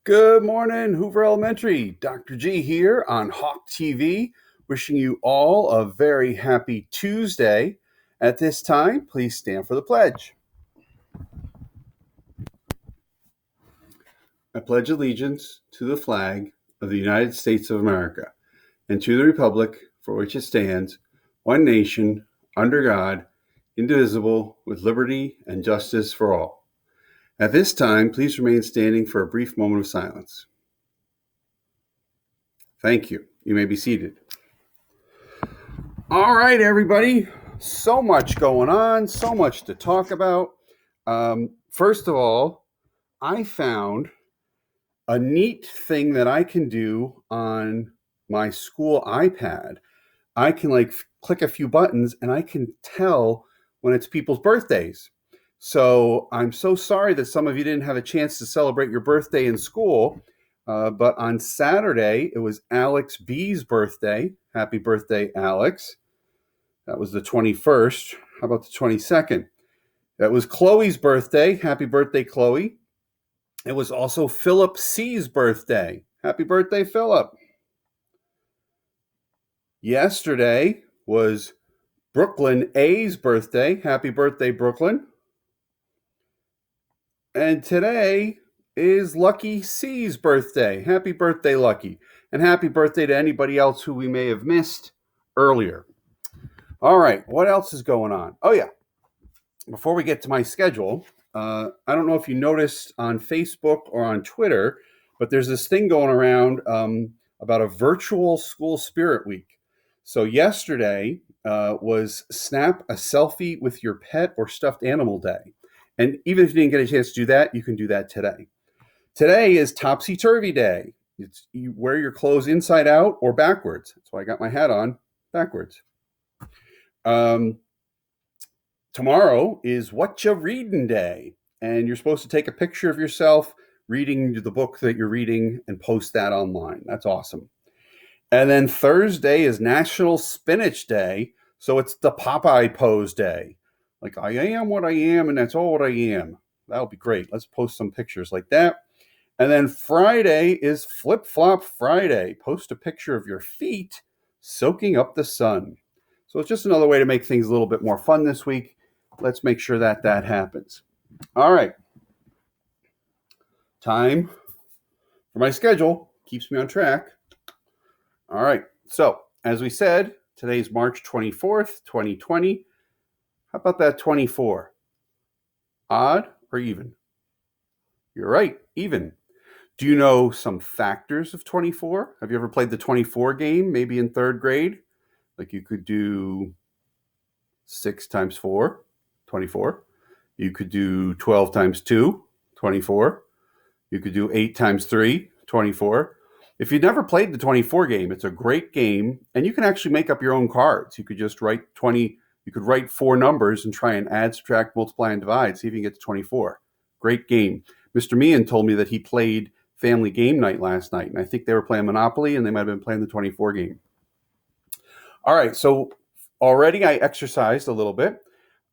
Good morning, Hoover Elementary. Dr. G here on Hawk TV, wishing you all a very happy Tuesday. At this time, please stand for the pledge. I pledge allegiance to the flag of the United States of America and to the republic for which it stands, one nation, under God, indivisible, with liberty and justice for all. At this time, please remain standing for a brief moment of silence. Thank you. You may be seated. All right, everybody. So much going on, so much to talk about. First of all, I found a neat thing that I can do on my school iPad. I can click a few buttons and I can tell when it's people's birthdays. So I'm so sorry that some of you didn't have a chance to celebrate your birthday in school. But on Saturday, it was Alex B's birthday. Happy birthday, Alex. That was the 21st. How about the 22nd? That was Chloe's birthday. Happy birthday, Chloe. It was also Philip C's birthday. Happy birthday, Philip. Yesterday was Brooklyn A's birthday. Happy birthday, Brooklyn. And today is Lucky C's birthday. Happy birthday, Lucky. And happy birthday to anybody else who we may have missed earlier. All right, what else is going on? Oh, yeah. Before we get to my schedule, I don't know if you noticed on Facebook or on Twitter, but there's this thing going around about a virtual school spirit week. So yesterday was Snap a Selfie with Your Pet or Stuffed Animal Day. And even if you didn't get a chance to do that, you can do that today. Today is Topsy Turvy Day. You wear your clothes inside out or backwards. That's why I got my hat on backwards. Tomorrow is What You Readin' Day, and you're supposed to take a picture of yourself reading the book that you're reading and post that online. That's awesome. And then Thursday is National Spinach Day, so it's the Popeye pose day. Like, I am what I am, and that's all what I am. That'll be great. Let's post some pictures like that. And then Friday is Flip Flop Friday. Post a picture of your feet soaking up the sun. So it's just another way to make things a little bit more fun this week. Let's make sure that happens. All right. Time for my schedule. Keeps me on track. All right. So, as we said, today's March 24th, 2020. How about that 24? Odd or even? You're right, even. Do you know some factors of 24? Have you ever played the 24 game, maybe in third grade? Like you could do 6 times 4, 24. You could do 12 times 2, 24. You could do 8 times 3, 24. If you've never played the 24 game, it's a great game, and you can actually make up your own cards. You could just write 20, you could write 4 numbers and try and add, subtract, multiply, and divide, see if you can get to 24. Great game. Mr. Meehan told me that he played family game night last night, and I think they were playing Monopoly, and they might have been playing the 24 game. All right, so already I exercised a little bit.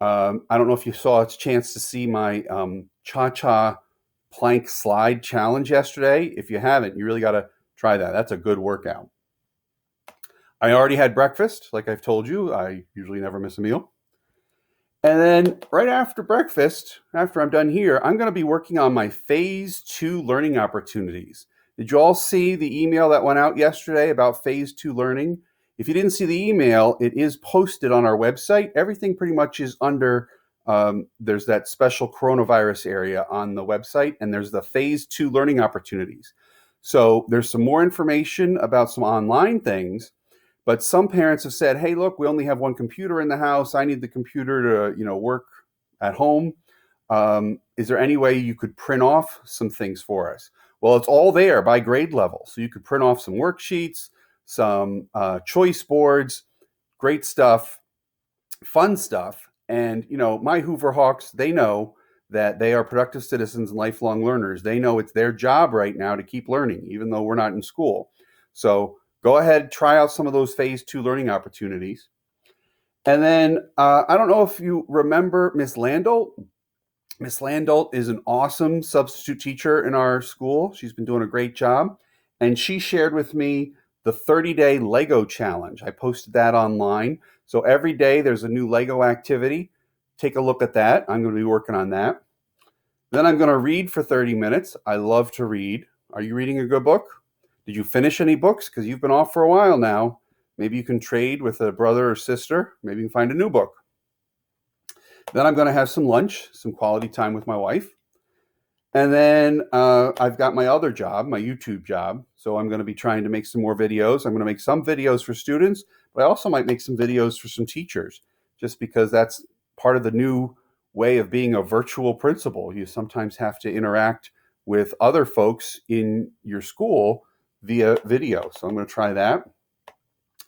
I don't know if you saw a chance to see my cha-cha plank slide challenge yesterday. If you haven't, you really got to try that. That's a good workout. I already had breakfast. Like I've told you, I usually never miss a meal. And then right after breakfast, after I'm done here, I'm going to be working on my Phase 2 learning opportunities. Did you all see the email that went out yesterday about Phase 2 learning? If you didn't see the email, it is posted on our website. Everything pretty much is under, there's that special coronavirus area on the website, and there's the Phase 2 learning opportunities. So there's some more information about some online things, but some parents have said, hey, look, we only have one computer in the house. I need the computer to, work at home. Is there any way you could print off some things for us? Well, it's all there by grade level. So you could print off some worksheets, some choice boards, great stuff, fun stuff. And, my Hoover Hawks, they know that they are productive citizens and lifelong learners. They know it's their job right now to keep learning, even though we're not in school. So go ahead, try out some of those Phase 2 learning opportunities. And then I don't know if you remember Miss Landel. Miss Landolt is an awesome substitute teacher in our school. She's been doing a great job. And she shared with me the 30-day Lego challenge. I posted that online. So every day there's a new Lego activity. Take a look at that. I'm going to be working on that. Then I'm going to read for 30 minutes. I love to read. Are you reading a good book? Did you finish any books? Because you've been off for a while now. Maybe you can trade with a brother or sister. Maybe you can find a new book. Then I'm going to have some lunch, some quality time with my wife. And then I've got my other job, my YouTube job. So I'm going to be trying to make some more videos. I'm going to make some videos for students, but I also might make some videos for some teachers, just because that's part of the new way of being a virtual principal. You sometimes have to interact with other folks in your school via video. So I'm going to try that.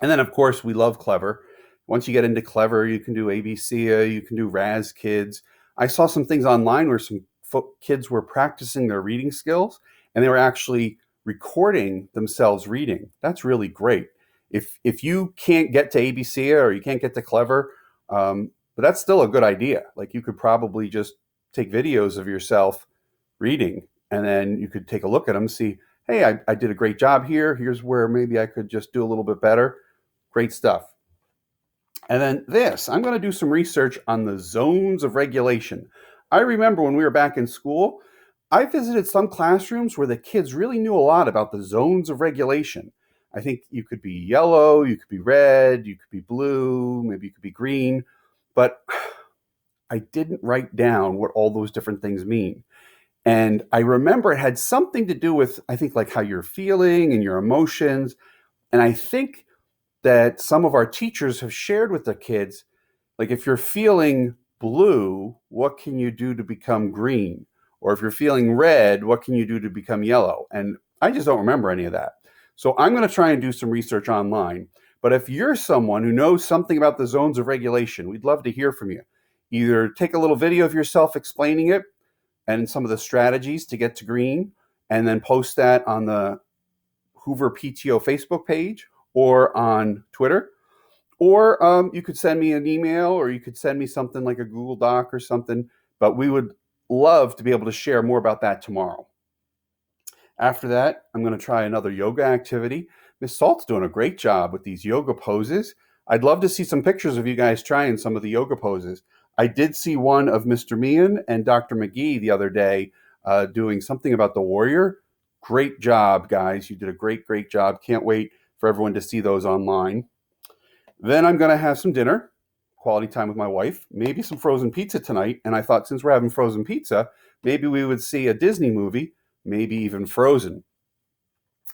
And then, of course, we love Clever. Once you get into Clever, you can do ABC, you can do Raz Kids. I saw some things online where some kids were practicing their reading skills, and they were actually recording themselves reading. That's really great. If you can't get to ABC or you can't get to Clever, but that's still a good idea. Like, you could probably just take videos of yourself reading, and then you could take a look at them, see, hey, I did a great job here. Here's where maybe I could just do a little bit better. Great stuff. And then this, I'm going to do some research on the zones of regulation. I remember when we were back in school, I visited some classrooms where the kids really knew a lot about the zones of regulation. I think you could be yellow, you could be red, you could be blue, maybe you could be green, but I didn't write down what all those different things mean. And I remember it had something to do with, I think, like how you're feeling and your emotions. And I think that some of our teachers have shared with the kids, like, if you're feeling blue, what can you do to become green? Or if you're feeling red, what can you do to become yellow? And I just don't remember any of that. So I'm going to try and do some research online. But if you're someone who knows something about the zones of regulation, we'd love to hear from you. Either take a little video of yourself explaining it and some of the strategies to get to green, and then post that on the Hoover PTO Facebook page or on Twitter. Or you could send me an email, or you could send me something like a Google Doc or something. But we would love to be able to share more about that tomorrow. After that, I'm going to try another yoga activity. Miss Salt's doing a great job with these yoga poses. I'd love to see some pictures of you guys trying some of the yoga poses. I did see one of Mr. Meehan and Dr. McGee the other day doing something about the warrior. Great job, guys. You did a great, great job. Can't wait for everyone to see those online. Then I'm going to have some dinner, quality time with my wife, maybe some frozen pizza tonight. And I thought, since we're having frozen pizza, maybe we would see a Disney movie, maybe even Frozen.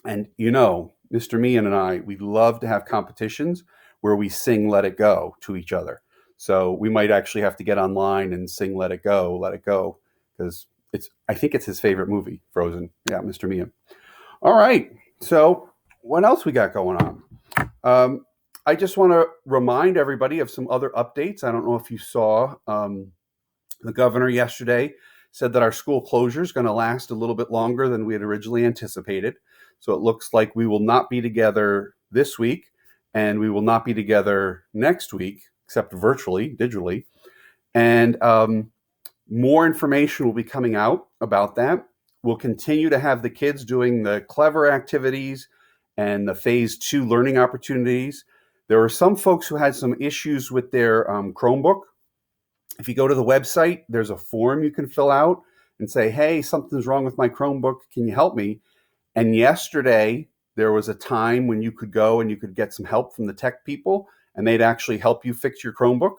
And you know, Mr. Meehan and I, we love to have competitions where we sing Let It Go to each other. So we might actually have to get online and sing Let It Go, because I think it's his favorite movie, Frozen. Yeah, Mr. Meehan. All right. So what else we got going on? I just want to remind everybody of some other updates. I don't know if you saw, the governor yesterday said that our school closure is going to last a little bit longer than we had originally anticipated. So it looks like we will not be together this week, and we will not be together next week, except virtually, digitally. And more information will be coming out about that. We'll continue to have the kids doing the Clever activities and the phase 2 learning opportunities. There were some folks who had some issues with their Chromebook. If you go to the website, there's a form you can fill out and say, hey, something's wrong with my Chromebook. Can you help me? And yesterday, there was a time when you could go and you could get some help from the tech people, and they'd actually help you fix your Chromebook.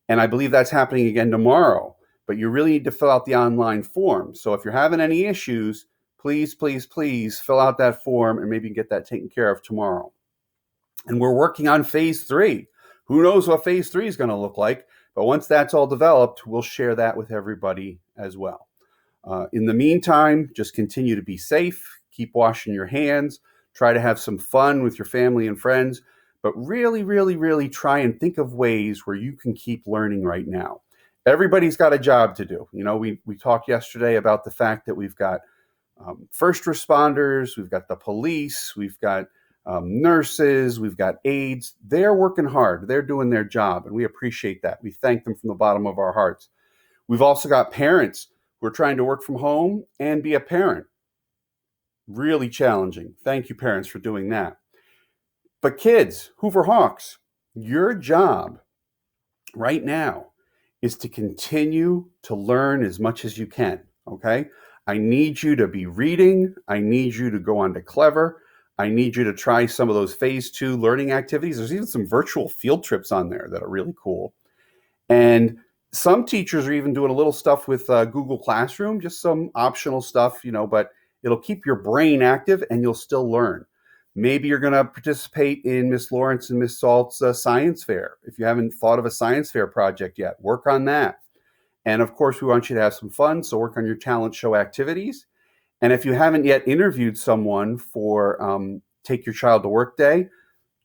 And I believe that's happening again tomorrow. But you really need to fill out the online form. So if you're having any issues, please, please, please fill out that form and maybe get that taken care of tomorrow. And we're working on phase 3. Who knows what phase 3 is going to look like? But once that's all developed, we'll share that with everybody as well. In the meantime, just continue to be safe. Keep washing your hands. Try to have some fun with your family and friends. But really, really, really try and think of ways where you can keep learning right now. Everybody's got a job to do. You know, we talked yesterday about the fact that we've got first responders, we've got the police, we've got nurses, we've got aides. They're working hard. They're doing their job, and we appreciate that. We thank them from the bottom of our hearts. We've also got parents who are trying to work from home and be a parent. Really challenging. Thank you, parents, for doing that. But kids, Hoover Hawks, your job right now is to continue to learn as much as you can, okay? I need you to be reading. I need you to go on to Clever. I need you to try some of those phase 2 learning activities. There's even some virtual field trips on there that are really cool. And some teachers are even doing a little stuff with Google Classroom, just some optional stuff, but it'll keep your brain active and you'll still learn. Maybe you're going to participate in Miss Lawrence and Miss Salt's science fair. If you haven't thought of a science fair project yet, work on that. And of course, we want you to have some fun, so work on your talent show activities. And if you haven't yet interviewed someone for Take Your Child to Work Day,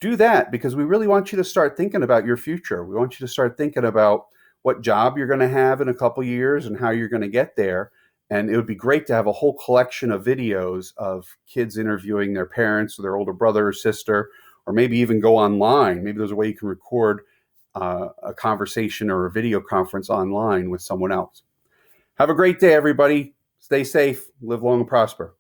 do that, because we really want you to start thinking about your future. We want you to start thinking about what job you're going to have in a couple years and how you're going to get there. And it would be great to have a whole collection of videos of kids interviewing their parents or their older brother or sister, or maybe even go online. Maybe there's a way you can record a conversation or a video conference online with someone else. Have a great day, everybody. Stay safe, live long and prosper.